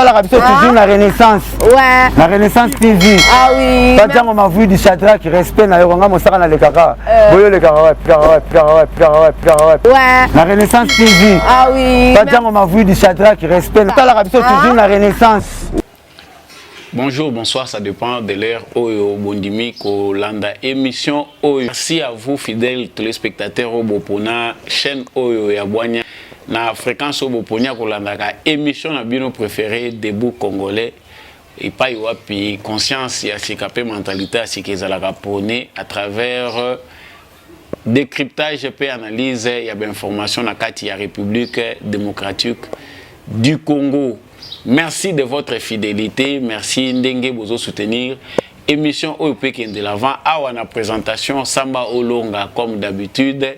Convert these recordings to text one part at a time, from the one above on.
la rapide toujours la Renaissance. Ouais. La Renaissance TV. Ah oui. Pas dire on m'a vu du Shadrach qui respect na yonga mon sara na le kaka. Boyo le kaka Ouais. La Renaissance TV. Ah oui. Pas dire on m'a vu du Shadrach qui respect pas la rapide toujours la Renaissance. Bonjour, bonsoir, ça dépend de l'heure Oyo Bondimi Kolanda émission Oyo. Merci à vous fidèles téléspectateurs Obopona chaîne Oyo ya Boanya na fréquence Oboponia Kolanda ka émission na bino préféré debout congolais et pas yoapi conscience ya sikapé mentalité sikeza la pone à travers décryptage et analyse ya information na kati ya République démocratique du Congo. Merci de votre fidélité, merci Ndenge Bozo soutenir. Émission OEP de l'avant, à présentation Samba Olonga comme d'habitude.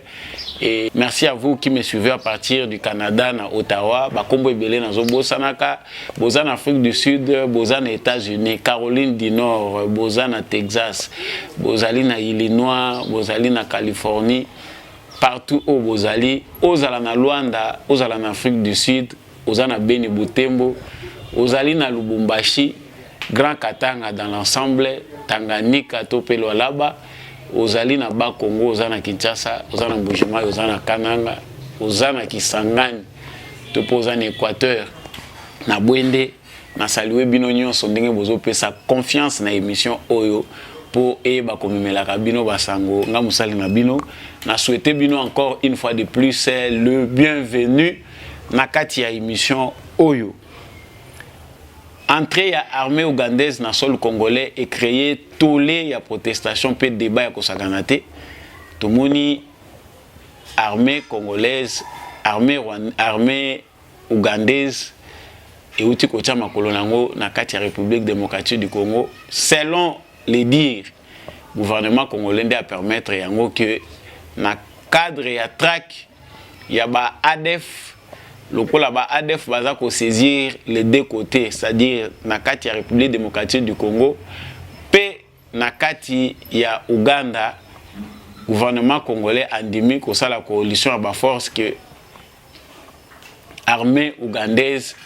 Et merci à vous qui me suivez à partir du Canada, à Ottawa, Bakombo Ebele na Zobosanaka, Bozan Afrique du Sud, Bozan États-Unis, Caroline du Nord, Bozan à Texas, Bozali na Illinois, Bozali na Californie, partout où Bozali, Ozala na Luanda, Ozala na Afrique du Sud, Ozana Beni Butembo, Ozali na Lubumbashi, Grand Katanga dans l'ensemble, Tanganyika, Topelo Alaba, Ozali na Bas Congo, Ozana Kinshasa, Ozana Mbujima, Ozana Kananga, Ozana Kisangani, Topozana Équateur, na Bwende, na salué bino nyonso ndenge bozo pesa confiance na émission Oyo pour eba komimela kabino basango nga musali na bino, na souhaiter bino encore une fois de plus le bienvenu na kati ya émission Oyo. Entrée à armée ougandaise na sol congolais et créé tollé ya protestation pe débat ya kosaganate. Tomoni armée congolaise, armée ougandaise et outi kotia makolo nango na kati ya République démocratique du Congo selon les dires gouvernement congolais a permettre yango que na cadre ya track ya ba ADF le là-bas ADF va saisir les deux côtés, c'est-à-dire na kati ya République démocratique du Congo, pe na kati ya Ouganda, gouvernement congolais endémique au sein de la coalition à ba force que armée ougandaise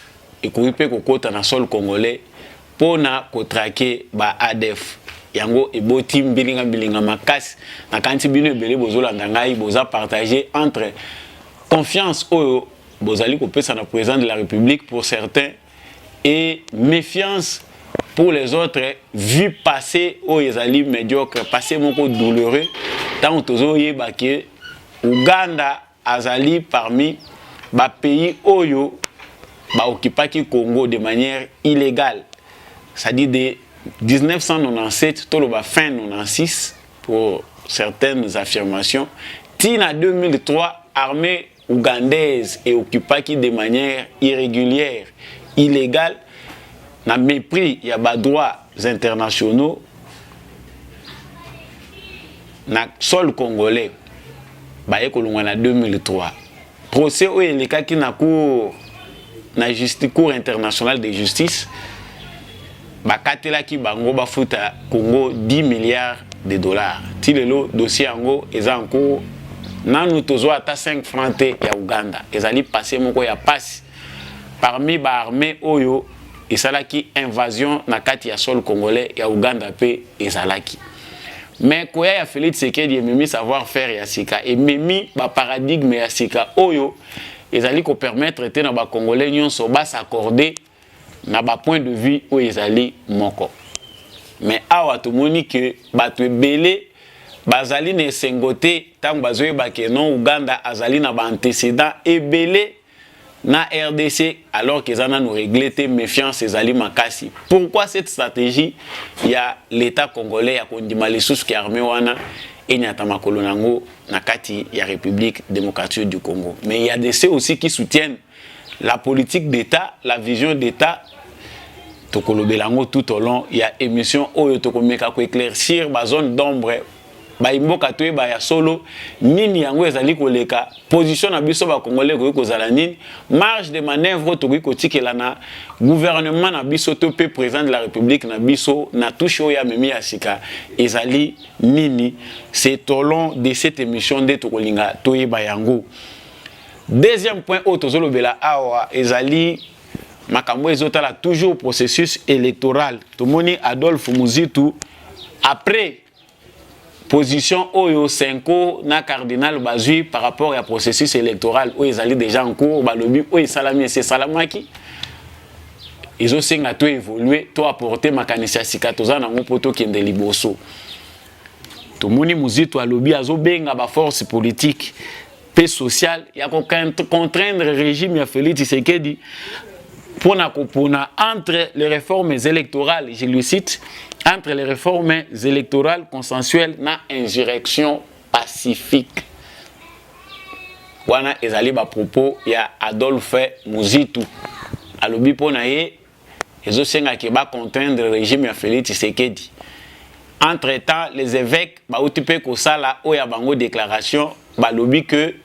et couper kokota na sol congolais pour na kotraquer ba ADF. Yango eboti bilinga makasi na kanti bino ebele bozolanda ngai boza partager entre confiance au Bozali Kopesa na président de la République pour certains et méfiance pour les autres, vu passer au Yezali médiocre, passer mon coup douloureux, tant que yeba que Ouganda azali parmi les pays oyo ba occupaki Congo de manière illégale. C'est-à-dire de 1997 to ba fin 96 pour certaines affirmations, tina 2003 armée ougandaise et occupaki de manière irrégulière, illégale, na mépris ya ba droits internationaux na sol congolais ba ekolongwa na 2003. Procès o elekaki na cour internationale de justice ba katelaki bango ba futa Congo 10 milliards de dollars. Ti lelo dossier yango eza en cours. Nanu tozo ata 5 francs ya Uganda. Ezali passé moko ya passe parmi ba armée oyo esalaki invasion na kati ya sol congolais ya Uganda pe ezalaki. Mais koya ya Félix Tshisekedi memi savoir faire ya sika et memi ba paradigme ya sika oyo ezali ko permettre te na ba congolais nyonso ba s'accorder na ba point de vue o ezali moko. Mais awa tomoni que bato ebele bazali ne sengote tant bazoye bake non Uganda azali na ba antécédent ebele na RDC alors que zana nous régler te méfiance ezali makasi. Pourquoi cette stratégie? Il y a l'état congolais ya kondima les sous qui armée wana enyata makolo nango na kati ya République démocratique du Congo. Mais il y a des ceux aussi qui soutiennent la politique d'état, la vision d'état. Tokolobelango tout au long, il y a émission oyo tokomeka ko éclaircir ba zone d'ombre ba imboka toye ba ya solo nini yango ezali koleka position na biso ba congolais ko kozala nini marge de manœuvre to ko tikela na gouvernement na biso to pe président de la République na biso na touche oya memi ya sika ezali nini. C'est au long de cette émission de tokolinga toye ba yango. Deuxième point auto zolobela awa ezali makambo ezotala toujours processus électoral. Tomoni Adolphe Muzitu après position oyo 5 na cardinal bazui par rapport à processus électoral où ils allaient déjà en cours balobi oyo salami c'est salamaki ils ont senga to évoluer to apporter makanisi sikatoza na ngopoto kende liboso. Tomoni Muzitu alobi azobenga ba force politique paix sociale ya ko contraindre régime ya Félix Tshisekedi pour entre les réformes électorales, je le cite, entre les réformes électorales consensuelles na insurrection pacifique. Wana ezali ba propos ya Adolphe Muzitu. Alobi pona ye ezosenga ke ba contraindre le régime ya Félix Tshisekedi. Entre-temps, les évêques ba otipe ko sala oya bango déclaration balobi que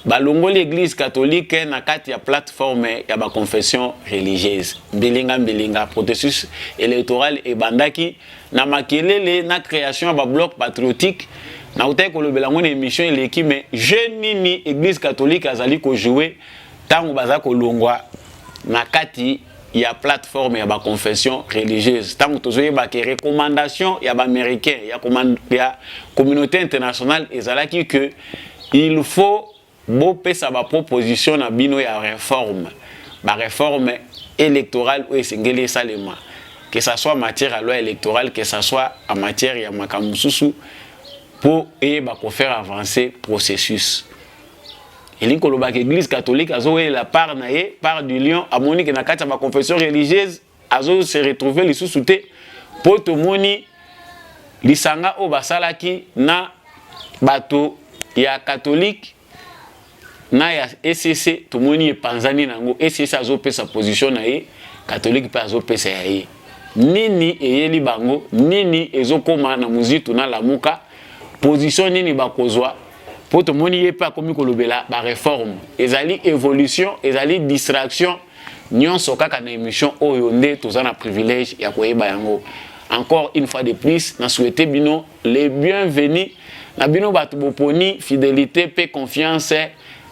balongo l'église catholique na kati ya plateforme ya ba confession religieuse mbelinga processus électoral et bandaki na makelele na création ba bloc patriotique na utai ko lobela ngone émission eleki mais jeune nini église catholique azali ko jouer tango baza ko longwa na kati ya plateforme ya ba confession religieuse tango tozoye ba ke recommandation ya ba américain ya communauté internationale ezalaki que il faut bon pesa ba proposition na bino ya réforme électorale ou esengeli salema que ça soit en matière à loi électorale que ça soit en matière ya makamususu pour ba ko faire avancer processus. Il ko loba que l'église catholique azo la part na ye part du lion a moni que na kati ba confession religieuse azo se retrouver li sous-souté pour to moni lisanga o basalaki na bato ya catholique na ya ECC tomoni epanzani nango ECC azopesa position na ye catholique pe azopesa ya ye nini eyeli bango nini ezokoma na Muzitu na lamuka position nini bakozwa po tomoni ye pa komi kolobela ba réforme ezali évolution ezali distraction nyonso kaka na émission oyo nde tozana privilège ya koyeba yango. Encore une fois de plus na souhaiter bino les bienvenus na bino batu boponi fidélité paix confiance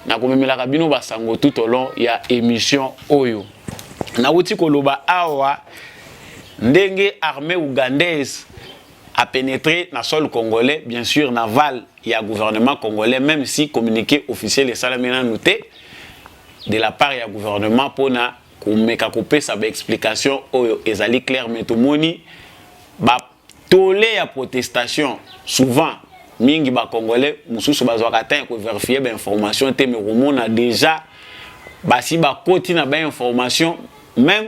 na komemela bino basango tout au long ya émission oyo na uti koloba awa ndenge armée ougandaise a pénétré na sol congolais bien sûr naval ya gouvernement congolais même si communiqué officiel et salamena noté de la part ya gouvernement pona komeka kopesa ba explication oyo ezali clair mais tomoni ba tolé ya protestation souvent mingi ba congolais mususu bazwaka ta ko vérifier ba information te mais romona déjà basi ba koti na ba information même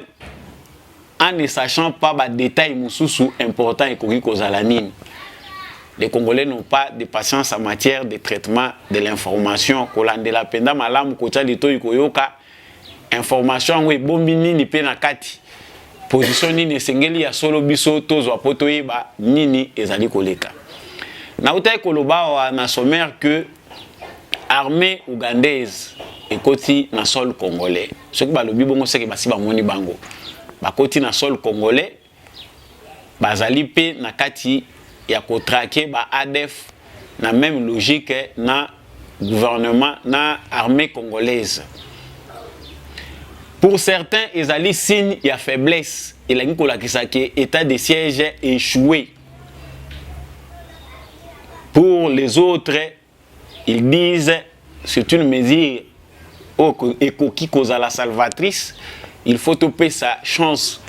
en ne sachant pas ba détails mususu important et koki kozala nini. Les Congolais n'ont pas de patience en matière de traitement de l'information kolandela penda malamu kocha lito ikoyoka information we bombi nini pe na kati position nini sengeli ya solo biso tozwa poto yeba nini ezali koleka. Na utai koloba na sommaire que armée ougandaise ekoti na sol congolais. Ce qui balobi bongo c'est que basi ba moni bango. Bakoti na sol congolais bazali pe na kati ya kotrake ba ADF na même logique na gouvernement na armée congolaise. Pour certains ezali signe ya faiblesse elangi kolakisa ke état de siège échoué. Pour les autres, ils disent c'est une mesure qui cause la salvatrice. Il faut topper sa chance,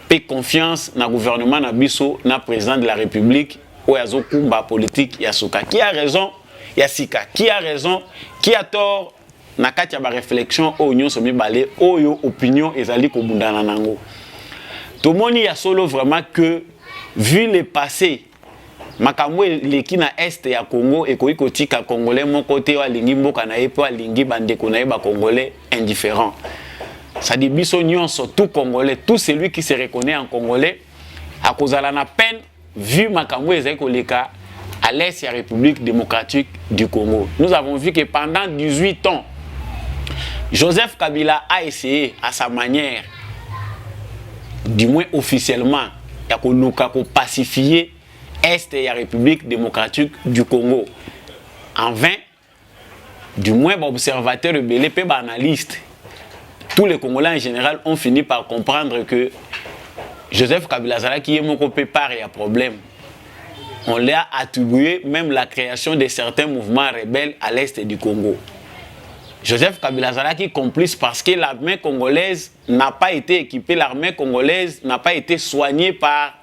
paix confiance dans le gouvernement, dans le président de la République, ou à politique, Yasuka. Qui a raison? Yasika. Qui a raison? Qui a tort? Na kati ya ba réflexion o union somi balé o yo opinion ezali ko bundana nango. Tout le monde y a solo vraiment que vu le passé makambo leki na est ya Congo ekoki kotika congolais mon côté wa lingi mboka na ye po lingi bandeko na ye ba congolais indifférent. Ça dit biso nyonso tout congolais, tout celui qui se reconnaît en congolais a kozala na peine vu makambo ezali koleka à l'est de la République démocratique du Congo. Nous avons vu que pendant 18 ans Joseph Kabila a essayé à sa manière, du moins officiellement, de pacifier Est et la République démocratique du Congo. En vain, du moins, l'observateur rebelle et analyste, tous les Congolais en général ont fini par comprendre que Joseph Kabila qui est mon part et un problème. On lui a attribué même la création de certains mouvements rebelles à l'est du Congo. Joseph Kabila qui complice parce que l'armée congolaise n'a pas été équipée, l'armée congolaise n'a pas été soignée par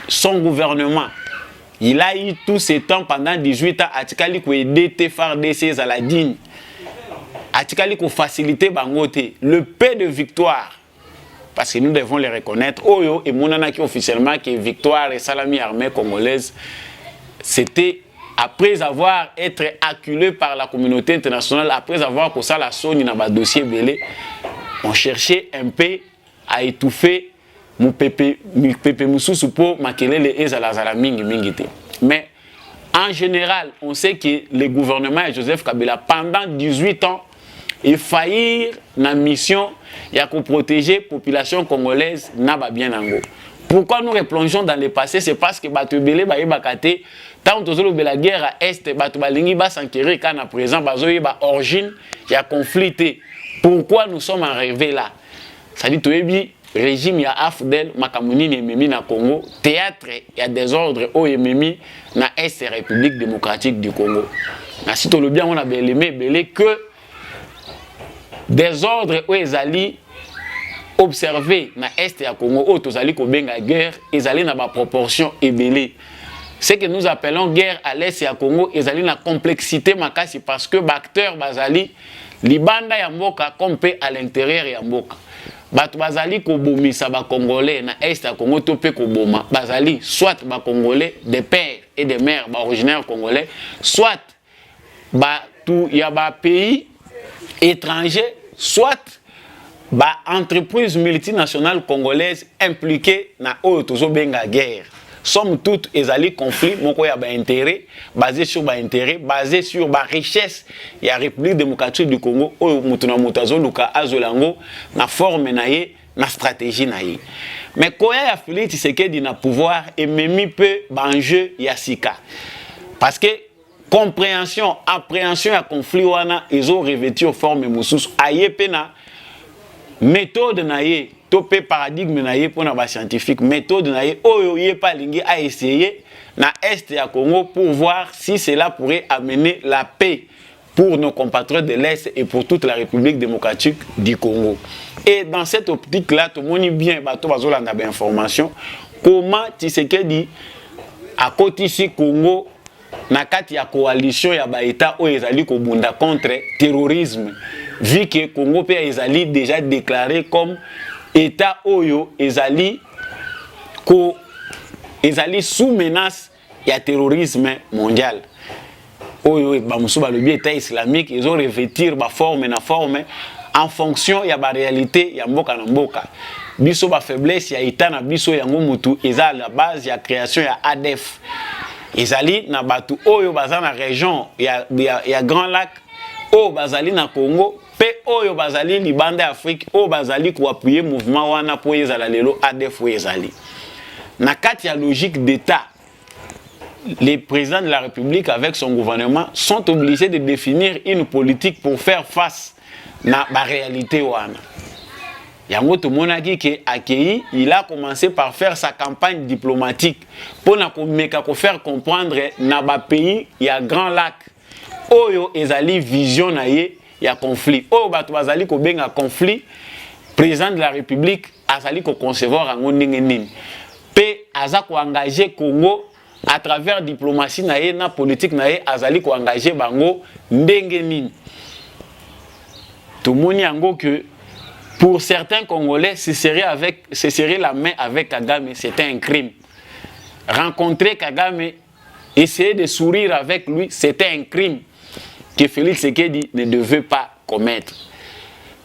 son gouvernement. Il a eu tout ce temps pendant 18 ans à Tikali pour aider FARDC à la digne. À Tikali pour faciliter Bangote. Le peu de victoire, parce que nous devons les reconnaître, Oyo et Monanaki officiellement que victoire et Salami armée congolaise, c'était après avoir été acculé par la communauté internationale, après avoir posé la sonne dans le dossier belé, on cherchait un peu à étouffer mon pépé Moussou pour makelele ezala mingi mingite. Mais en général, on sait que le gouvernement de Joseph Kabila pendant 18 ans il faillit na mission ya ko protéger population congolaise na ba bien nango. Pourquoi nous replongeons dans le passé? C'est parce que batu belé ba yebakate tant tozolo la guerre à est batu balingi ba s'enquérir quand à présent bazoye ba origine ya conflit. Pourquoi nous sommes arrivés là? Ça dit toyebi régime ya AFDEL makamuni ni memi na Congo, théâtre ya désordre o memi na Est République démocratique du Congo. Na sito le bien on a belé que désordre o ezali observé na Est ya Congo o tozali ko benga guerre ezali na ba proportion ebelé. Ce que nous appelons guerre à l'Est ya Congo ezali na complexité makasi parce que acteurs bazali libanda ya mboka comme pe à l'intérieur ya mboka. Bato bazali ko bomisa ba congolais na Est ya Congo to pe ko boma bazali soit ba congolais des pères et des mères ba originaires congolais, soit ba tout ya ba pays étrangers, soit ba entreprises multinationales congolaises impliquées na oyo tozo benga guerre. Somme toute ezali conflit moko ya ba intérêt basé sur ba intérêt basé sur ba richesse ya République démocratique du Congo oyo mutuna mutazo luka azolango na forme na ye na stratégie na ye. Mais koya ya Félix Tshisekedi na pouvoir et memi peu ba enjeu ya sika. Parce que compréhension, appréhension à conflit wana ils ont revêtu forme mususu ayepena méthode naie topé paradigme naie pour na scientifique méthode naie oyo yepa lingi a essayé na Est ya Congo pour voir si cela pourrait amener la paix pour nos compatriotes de l'Est et pour toute la République démocratique du Congo. Et dans cette optique là tout le monde bien bato bazolanda ba information comment Tshisekedi à côté ici Congo na kati ya coalition ya ba état o ezali ko bunda contre terrorisme vu que Congo pe ezali déjà déclaré comme état oyo ezali sous menace ya terrorisme mondial oyo ba musuba le état islamique ils ont revêtir ba forme na forme en fonction ya ba réalité ya mboka na mboka biso ba faiblesse ya état na biso yango mutu eza la base ya création ya ADF. Ezali na batu oyo baza na région ya Grand Lac o bazali na Congo pe oyo bazali libanda Afrique o bazali ko appuyer mouvement wana po ezala lelo ADF ezali na kati ya logique d'état. Les présidents de la République avec son gouvernement sont obligés de définir une politique pour faire face na ba réalité wana. Yango to monaki ke Akei, il a commencé par faire sa campagne diplomatique pour faire comprendre na ba pays ya Grand Lac oyo ezali vision na ye ya conflit oyo bato bazali ko benga conflit président de la République azali ko concevoir yango ndenge nini pe aza ko engager Congo à travers diplomatie na ye na politique na ye azali ko engager bango ndenge nini to moni yango que pour certains Congolais, se serrer la main avec Kagame, c'était un crime. Rencontrer Kagame, essayer de sourire avec lui, c'était un crime que Félix Tshisekedi ne devait pas commettre.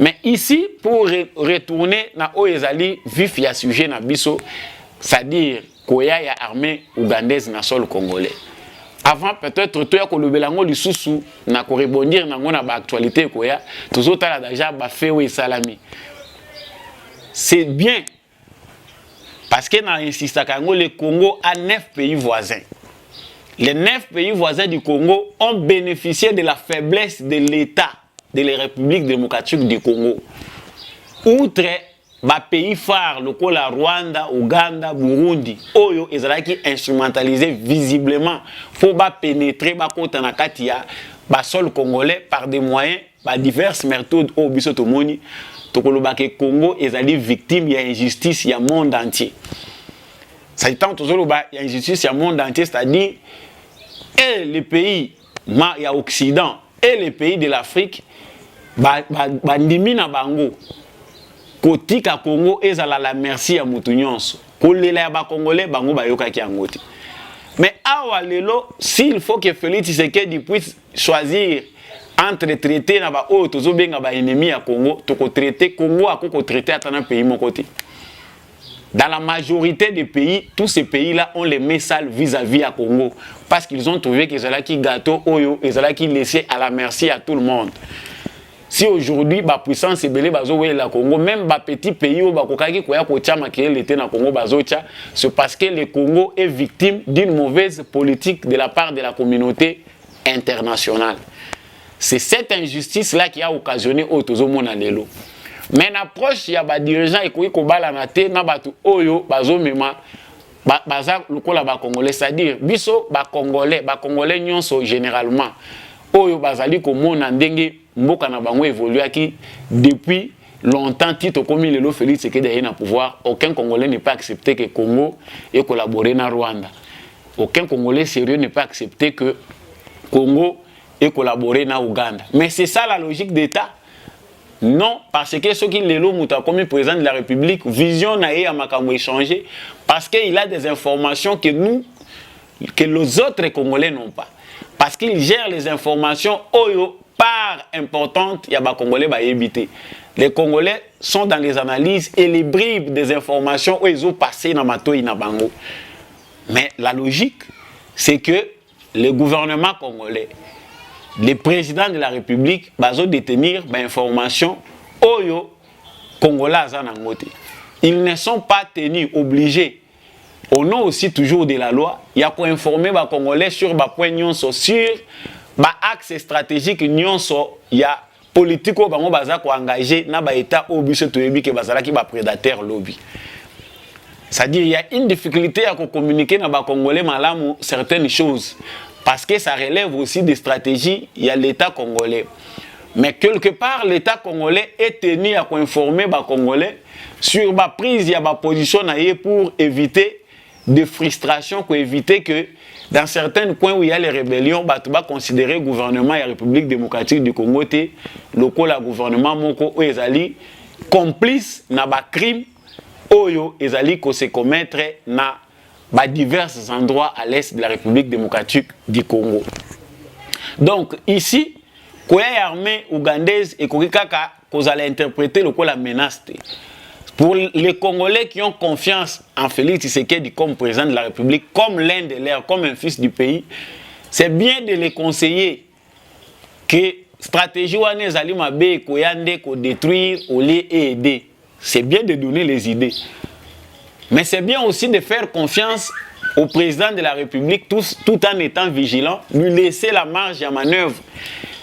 Mais ici, pour retourner na Oyezali, vif ya sujet na biso, c'est-à-dire koya ya armée ougandaise na sol congolais. Avant peut-être toi ko lobelango lisusu na ko rebondir nango na ba actualité koya tozotala déjà ba fewe salami. C'est bien parce que na insista kango le Congo a 9 pays voisins. Les 9 pays voisins du Congo ont bénéficié de la faiblesse de l'État de la République démocratique du Congo. outre ba pays phare lokola Rwanda, Ouganda, Burundi, oyo ezalaki instrumentalisé visiblement pour ba pénétrer ba kota na kati ya ba sol congolais par des moyens ba diverses méthodes au biso tomoni tokoloba ke Congo ezali victime ya injustice ya monde entier. Ça étant toujours ba ya injustice ya monde entier, c'est-à-dire et les pays ya Occident et les pays de l'Afrique bandimi na bango kotika Congo ezala la merci ya mutu nyonso kolela ya ba congolais bango bayokaki yango te. Mais awa lelo, s'il faut que Félix Tshisekedi puisse choisir entre traiter na ba o tozo benga ba ennemi ya Congo, toko traiter Congo akoko traiter atana pays moko te. Dans la majorité des pays, tous ces pays-là ont les mains sales vis-à-vis à Congo parce qu'ils ont trouvé que c'est là qui gâteau oyo, et c'est là qui laissait à la merci à tout le monde. Si aujourd'hui la puissance est belée bazo la Congo, même les petits pays où bakokaki koya kochama qui était na Congo bazocha, c'est parce que le Congo est victime d'une mauvaise politique de la part de la communauté internationale. C'est cette injustice là qui a occasionné autozo mona lelo. Mais l'approche ya ba dirigeant ekoki kobala na te na batu oyo bazo mema baza lokola ba congolais, c'est-à-dire biso ba congolais nyonso généralement oyo bazali komona ndenge mboka na bango évoluaki depuis longtemps. Tito comme lelo Félix Tshisekedi est na pouvoir, aucun Congolais n'est pas accepté que Congo ait collaboré na Rwanda. Aucun Congolais sérieux n'est pas accepté que Congo ait collaboré na Ouganda. Mais c'est ça la logique d'État. Non, parce que ce qui lelo muta comme président de la République, vision na e amakambo échangé parce qu'il a des informations que les autres Congolais n'ont pas. Parce qu'il gère les informations oyo part importante, il y a des Congolais qui éviter. Les Congolais sont dans les analyses et les bribes des informations où ils ont passé dans Mato et dans Bango. Mais la logique, c'est que le gouvernement congolais, les présidents de la République, ils ont détenir des informations oyo Congolais zanangote. Ils ne sont pas tenus, obligés, au nom aussi toujours de la loi, il y a pour informer les Congolais sur les points sur ba axe stratégique nyonso ya politico bango baza ko engagé na ba état obiso toyebi ke bazala ki ba prédateur lobby. C'est-à-dire il y a une difficulté à communiquer na ba congolais malamu certaines choses parce que ça relève aussi des stratégies il y a l'état congolais. Mais quelque part l'état congolais est tenu à informer ba congolais sur ba prise ya ba position na ye pour éviter des frustrations, pour éviter que dans certains coins où il y a les rébellions, tu vas considérer le gouvernement de la République démocratique du Congo, le gouvernement moko ou ezali complice na ba crime oyo ezali ko se commettre na ba divers endroits à l'est de la République démocratique du Congo. Donc ici, quoi armée ougandaise et kokikaka qu'on allait interpréter le la menace. Pour les Congolais qui ont confiance en Félix Tshisekedi comme président de la République, comme l'un de leurs, comme un fils du pays, c'est bien de les conseiller que stratégie wane ezali mabe koyande ko détruire au lieu et aider. C'est bien de donner les idées. Mais c'est bien aussi de faire confiance au président de la République tout en étant vigilant, lui laisser la marge à manœuvre.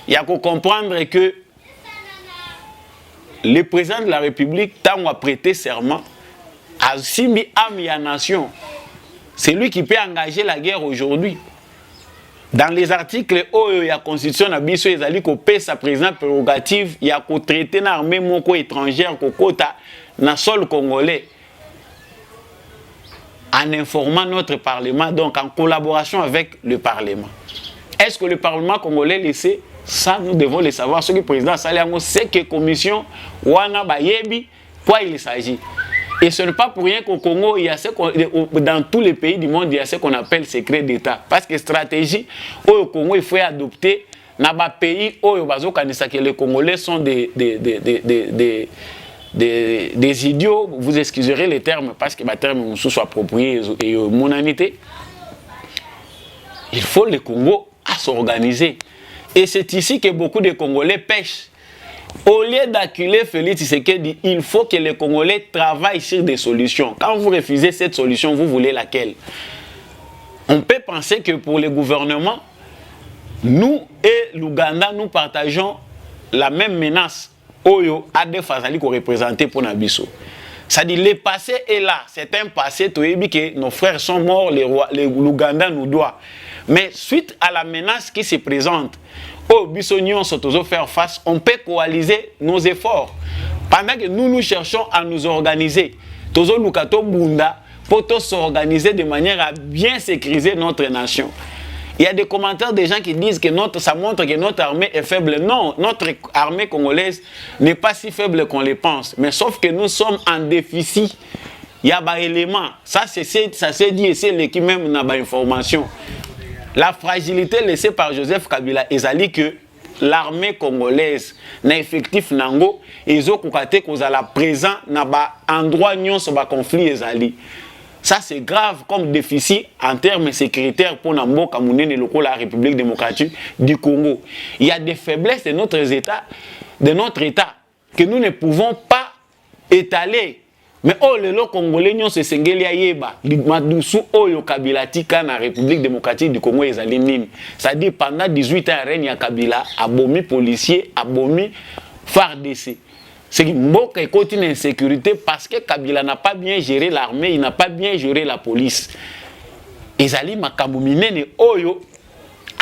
Il y a qu'à comprendre que le président de la République, tant a prêté serment, a simi ami à nation. C'est lui qui peut engager la guerre aujourd'hui. Dans les articles où il y a la Constitution, il y a sa présidence prérogative, il y a qu'à traiter l'armée étrangère, dans le sol congolais, en informant notre Parlement, donc en collaboration avec le Parlement. Est-ce que le Parlement congolais le sait? Ça, nous devons le savoir. Ce que le président Saliango sait que la commission Wana Bayebi, quoi il s'agit. Et ce n'est pas pour rien qu'au Congo, il y a dans tous les pays du monde, il y a ce qu'on appelle secret d'État. Parce que stratégie, au Congo, il faut adopter dans les pays où les Congolais sont des idiots. Vous excuserez les termes parce que les termes sont appropriés et monanité. Il faut le Congo à s'organiser. Et c'est ici que beaucoup de Congolais pêchent. Au lieu d'acculer Félix Tshisekedi, il faut que les Congolais travaillent sur des solutions. Quand vous refusez cette solution, vous voulez laquelle? On peut penser que pour le gouvernement, nous et l'Ouganda, nous partageons la même menace. Oyo ADF azali ko représenter pour Nabiso. Ça dit le passé est là, c'est un passé que nos frères sont morts, l'Ouganda nous doit. Mais suite à la menace qui se présente, au Bissonion sont faire face, on peut coaliser nos efforts. Pendant que nous cherchons à nous organiser, Tozo Lukato Bunda pour s'organiser de manière à bien sécuriser notre nation. Il y a des commentaires des gens qui disent que ça montre que notre armée est faible. Non, notre armée congolaise n'est pas si faible qu'on le pense. Mais sauf que nous sommes en déficit. Il y a des éléments. Ça s'est dit et c'est l'équipe même n'a pas d'information. La fragilité laissée par Joseph Kabila ezali que l'armée congolaise n'a effectif nango ezo kokate kozala présent na ba endroit nyonso ba conflit ezali. Ça c'est grave comme déficit en termes sécuritaires pour Namboka Mounene loko la République démocratique du Congo. Il y a des faiblesses de notre État que nous ne pouvons pas étaler. Mais oh le Congolais nyon se sengeli ayeba madusu oyo Kabila tika na République démocratique du Congo ezali nini. Ça dit pendant 18 ans règne ya Kabila abomi policier, abomi FARDC. C'est que Mboka est continue insécurité parce que Kabila n'a pas bien géré l'armée, il n'a pas bien géré la police. Ezali makambo minene oyo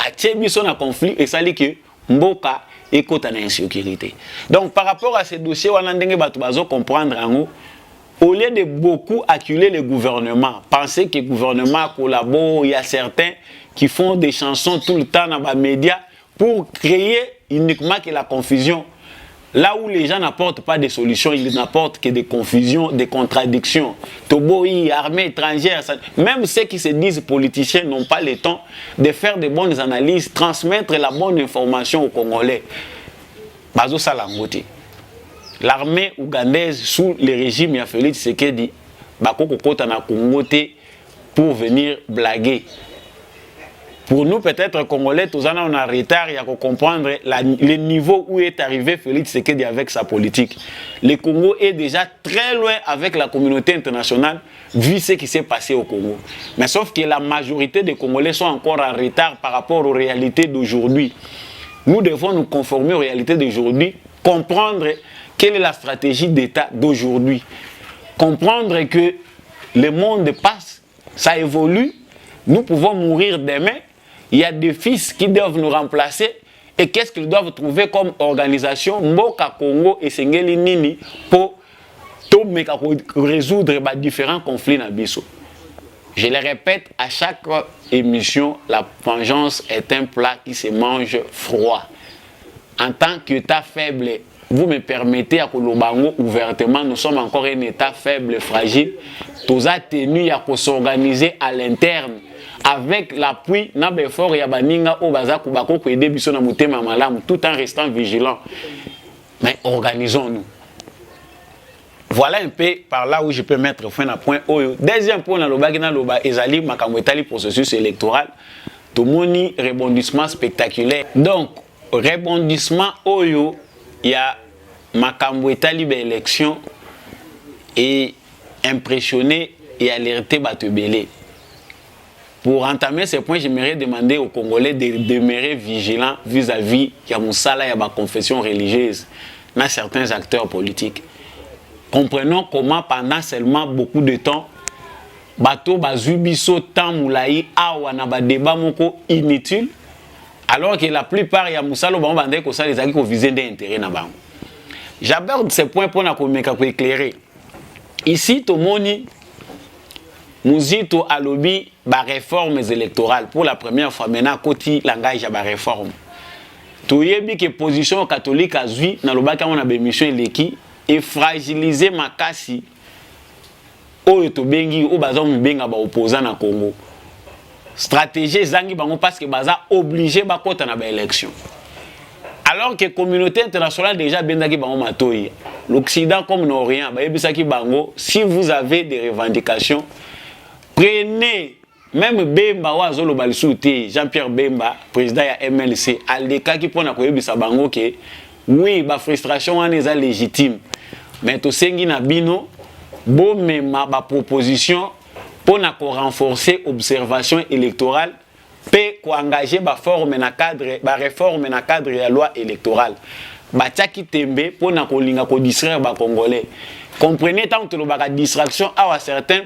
achebi son conflit et ça dit que Mboka est continue insécurité. Donc par rapport à ces dossiers wana ndenge bato bazo comprendre en au lieu de beaucoup acculer le gouvernement, penser que le gouvernement collabore, il y a certains qui font des chansons tout le temps dans les médias pour créer uniquement que la confusion. Là où les gens n'apportent pas de solutions, ils n'apportent que des confusions, des contradictions. Toboï, armée étrangère, même ceux qui se disent politiciens n'ont pas le temps de faire de bonnes analyses, transmettre la bonne information aux Congolais. Bazo Salangote. L'armée ougandaise sous le régime de Félix Tshisekedi bakoko kota na Congo pour venir blaguer. Pour nous peut-être Congolais, tous on a retard à comprendre le niveau où est arrivé Félix Tshisekedi avec sa politique. Le Congo est déjà très loin avec la communauté internationale vu ce qui s'est passé au Congo. Mais sauf que la majorité des Congolais sont encore en retard par rapport aux réalités d'aujourd'hui. Nous devons nous conformer aux réalités d'aujourd'hui, comprendre quelle est la stratégie d'État d'aujourd'hui? Comprendre que le monde passe, ça évolue, nous pouvons mourir demain, il y a des fils qui doivent nous remplacer et qu'est-ce qu'ils doivent trouver comme organisation Mboka Congo et Sengeli Nini pour résoudre les différents conflits dans Bisso. Je le répète, à chaque émission, la vengeance est un plat qui se mange froid. En tant qu'État faible, vous me permettez à Kolobango ouvertement, nous sommes encore un État faible, fragile. Tous a tenu à s'organiser à l'interne avec l'appui Nabefort et Baninga au Bazak Bako qui aider Bisso na Mutema Malam tout en restant vigilant. Mais organisons-nous. Voilà un peu par là où je peux mettre fin à point. Deuxième point, dans le Bagina Loba Ezali Makamwetali processus électoral. Tout le monde rebondissement spectaculaire. Donc, rebondissement Oyo. Il y a Makambo Etali élection et impressionné et alerté Batebele. Pour entamer ce point, j'aimerais demander aux Congolais de demeurer vigilants vis-à-vis de Moussala et de la confession religieuse dans certains acteurs politiques. Comprenons comment pendant seulement beaucoup de temps, Bato Bazubiso Tan Moulaï Awa na ba débat moko inutile. Alors que la plupart ya Moussalo ba bande ko ça les aki ko viser des intérêts na bango. J'aborde ce point pour éclairer. Ici Tomoni Mouzito alobi ba réformes électorales pour la première fois maintenant koti langage ya ba réforme. Toyebi que position catholique azui na lobaka on a bémission eleki et fragiliser makasi oyo to bengi o baza mbenga ba opposant na Congo. Stratégie zangi bango parce que baza obligé ba kota na ba élection. Alors que la communauté internationale déjà bendaki bango matoyi. L'Occident comme l'Orient ba yebisaki bango si vous avez des revendications prenez même Bemba wazolo balisuti Jean-Pierre Bemba président ya MLC aldekaki pona koyebisa bango ke oui ba frustration wana eza légitime mais to sengi na bino bo mema ba proposition pour renforcer l'observation électorale, pour engager la réforme dans le cadre de la loi électorale. batiaki tembe pour na kolinga ko distraire ba congolais. Comprenez tant que la distraction à certains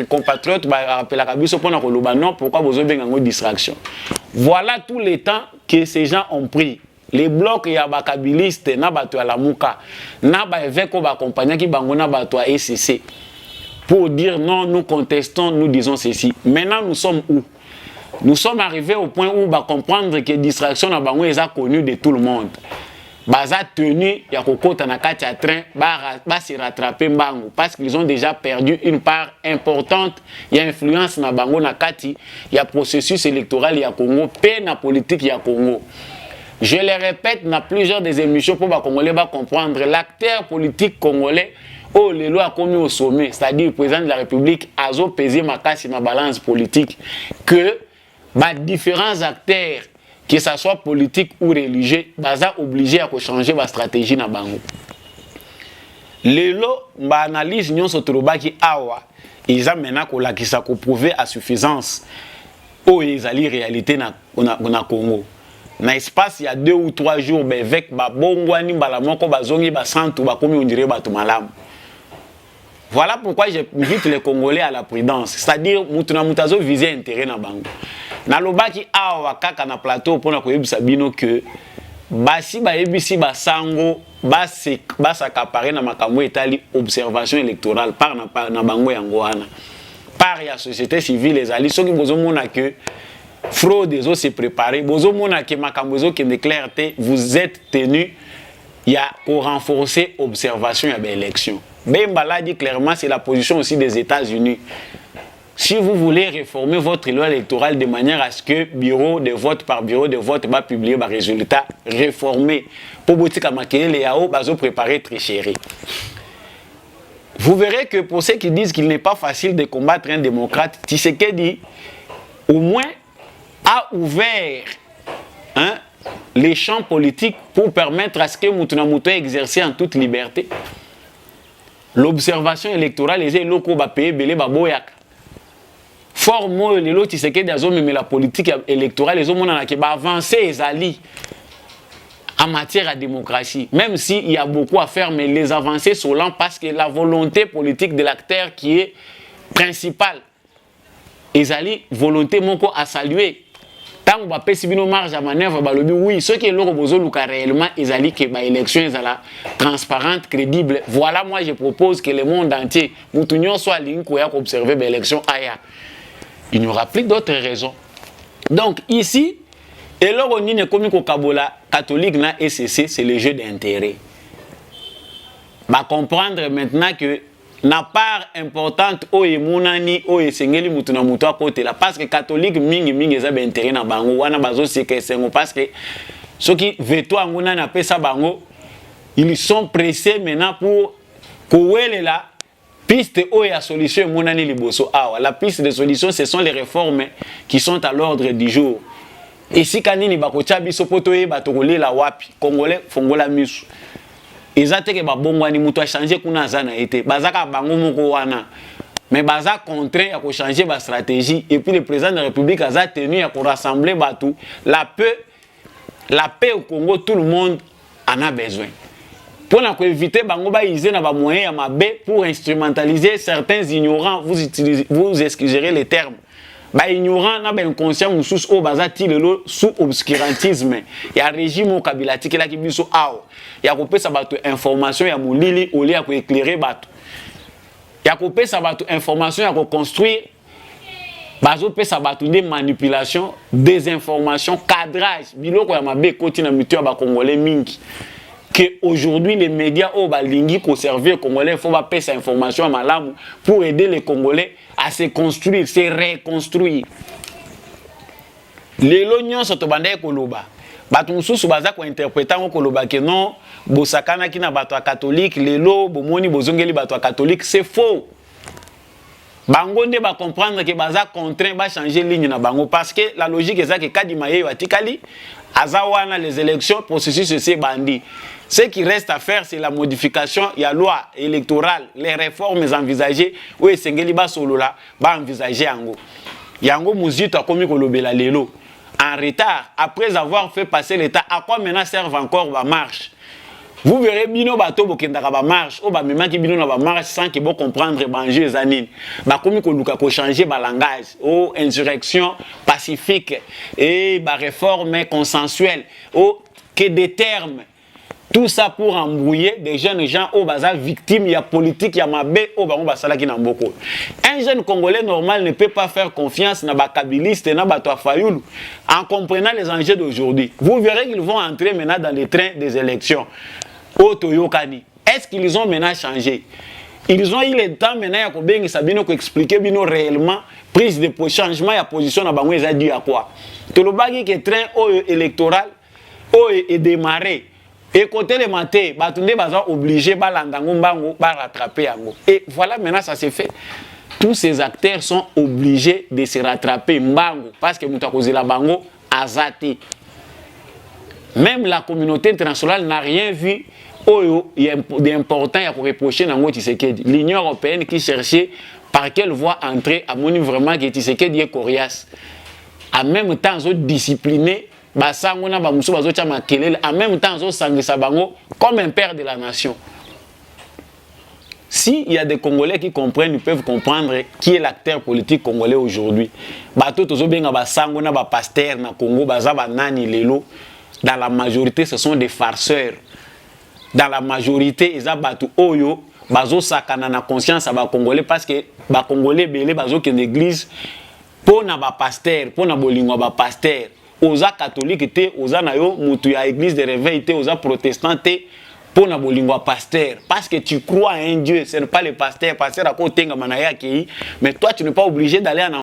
compatriotes rappellent la biso pour na koloba non pourquoi vous avez une distraction. Voilà tous les temps que ces gens ont pris. Les blocs ya bakabilistes na bato ya lamuka na ba évêque ba compagnie qui bango na bato ya SCC pour dire non nous contestons nous disons ceci. Maintenant nous sommes où? Nous sommes arrivés au point où va comprendre que distraction na bango est connue de tout le monde. Baza tenu ya kokota na kati ya train ba se rattraper mbango parce qu'ils ont déjà perdu une part importante ya influence na bango na kati ya processus électoral ya Congo pe na politique ya Congo. Je le répète dans plusieurs des émissions pour les Congolais comprendre l'acteur politique congolais oh les lois a commis au sommet, c'est-à-dire le président de la République a pesé ma casse et ma balance politique que différents acteurs que ce soit politique ou religieux baza obligé à changer ma stratégie na bango. Les lois analyse nyon sotrobaki awa ils ont maintenant qui ça prouver à suffisance oh ils allaient réalité na Congo. Na espace il y a 2 ou 3 jours avec ba bongwani bala moko bazongi ba santu ba komi on dirait ba malam. Voilà pourquoi j'invite les Congolais à la prudence, c'est-à-dire mutuna mutazo viser intérêt na bango. Na lobaki awa kaka na plateau pona ko yebisa bino que basi ba yebisi ba sango ba s'accaparer na makambo etali observation électorale par na bango yango wana. Par la société civile les ali soki bozo mona que fraude des autres se préparer. Bozo mona ke makambozo qui clarté, vous êtes tenu pour renforcer l'observation de l'élection. Bembala dit clairement c'est la position aussi des États-Unis. Si vous voulez réformer votre loi électorale de manière à ce que bureau de vote par bureau de vote va publier des résultats réformés pour boutique à maquiller les AO, bazo préparer très chéri. Vous verrez que pour ceux qui disent qu'il n'est pas facile de combattre un démocrate, Tshisekedi au moins a ouvert les champs politiques pour permettre à ce que Moutouna Moutou exerce en toute liberté. L'observation électorale, les locaux va payer belé baboyak. Fort moi les lots Tshisekedi a mais la politique électorale les hommes qui va avancer les alliés en matière de démocratie. Même s'il y a beaucoup à faire, mais les avancées sont lentes parce que la volonté politique de l'acteur qui est principale. Les alliés volonté moko à saluer. Tant que vous avez une marge à manœuvre, oui, ceux qui ont réellement, ils allaient que l'élection est transparente, crédible. Voilà, moi je propose que le monde entier, nous soit ligne pour observer l'élection ailleurs. Il n'y aura plus d'autres raisons. Donc ici, et là on est comme Kabola catholique na SCC, c'est le jeu d'intérêt. Va comprendre maintenant que na part importante o emunani o esengeli mutu na mutu akote la parce que catholique mingi eza intérêt na bango wana bazo sekesengo parce que ceux qui veto anguna na pesa bango ils sont pressés maintenant pour la piste o ya solution emunani liboso awa. La piste de solution ce sont les réformes qui sont à l'ordre du jour. Et si kanini bakocha biso poto e batokole la wapi congolais fongola misu. Ils ont été babongwani mutu a changé kuna zana été bazaka bango moko wana mais baza contraint à changer ba stratégie et puis le président de la République a tenu à rassembler batou la paix au Congo tout le monde en a besoin pour éviter bango ba iser na ba moyen ya mabe pour instrumentaliser certains ignorants vous excuserez les termes. Ba ignorant na ben conscient mususu o bazati lelo sous obscurantisme ya régime au Kabila tikela ki biso awo ya kopesa bato information ya mulili au lieu ya ko éclairer bato ya kopesa bato information ya ko construire bazo pesa bato des manipulations désinformation cadrage biloko ya mabe koti na mitu ya ba congolais mingi que aujourd'hui les médias au balingi conserver congolais faut pas passer information à malamu pour aider les Congolais à se construire, se reconstruire. Les lognons sont bandé koloba. Bato mususu baza ko interpréter ngo koloba que non, bosakana ki na bato catholique, lelo bomoni bozongeli bato catholique, c'est faux. Bango nde ba comprendre que baza contraint ba changer ligne na bango parce que la logique est ça que kadima yeyo atikali azawana les élections processus c'est bandi. Ce qui reste à faire, c'est la modification. Il y a la loi électorale, les réformes envisagées. Oui, c'est Ngeliba Solola, va envisager Yango. Yango Mouzito a commis Kolobela Lelo. En retard, après avoir fait passer l'État, à quoi maintenant servent encore la marche? Vous verrez bino bato bokendaka ba marche o ba memaki bino na ba marche sans que bon comprendre banjeu zanine ba komi ko luka ko changer ba langage o insurrection pacifique et ba réforme consensuelle o que des termes. Tout ça pour embrouiller des jeunes gens au bazar victimes, il y a politique, il y a mabé, au baron basala qui n'a beaucoup. Un jeune Congolais normal ne peut pas faire confiance dans les kabilistes et dans les Fayoulou en comprenant les enjeux d'aujourd'hui. Vous verrez qu'ils vont entrer maintenant dans les trains des élections. Au Toyokani. Est-ce qu'ils ont maintenant changé? Ils ont eu le temps maintenant pour expliquer réellement prise de changement et position dans Bango, ils ont dit à quoi? Tout le bagage qui est train électoral est démarré. Et côté les matés, Batunde Baza obligé de rattraper. Et voilà, maintenant ça s'est fait. Tous ces acteurs sont obligés de se rattraper Mbango parce que Moutakozila Bango a zati. Même la communauté internationale n'a rien vu d'important à reprocher dans l'Union européenne qui cherchait par quelle voie entrer à mon vraiment que Tshisekedi est coriace. En même temps, ils ont discipliné. En même temps, comme un père de la nation. S'il y a des Congolais qui comprennent, ils peuvent comprendre qui est l'acteur politique congolais aujourd'hui. Dans la majorité, ce sont des farceurs. Dans la majorité, ils ont bazo sakana na conscience à Congolais parce que les Congolais belé bazo qui l'église pour na ba pasteur, pour na bolingo ba pasteur. Aux catholiques, aux anayo, mutu ya église de réveil, aux protestants, pour na bolingo pasteur. Parce que tu crois à un Dieu, ce n'est pas le pasteur, pasteur à côté mais toi tu n'es pas obligé d'aller en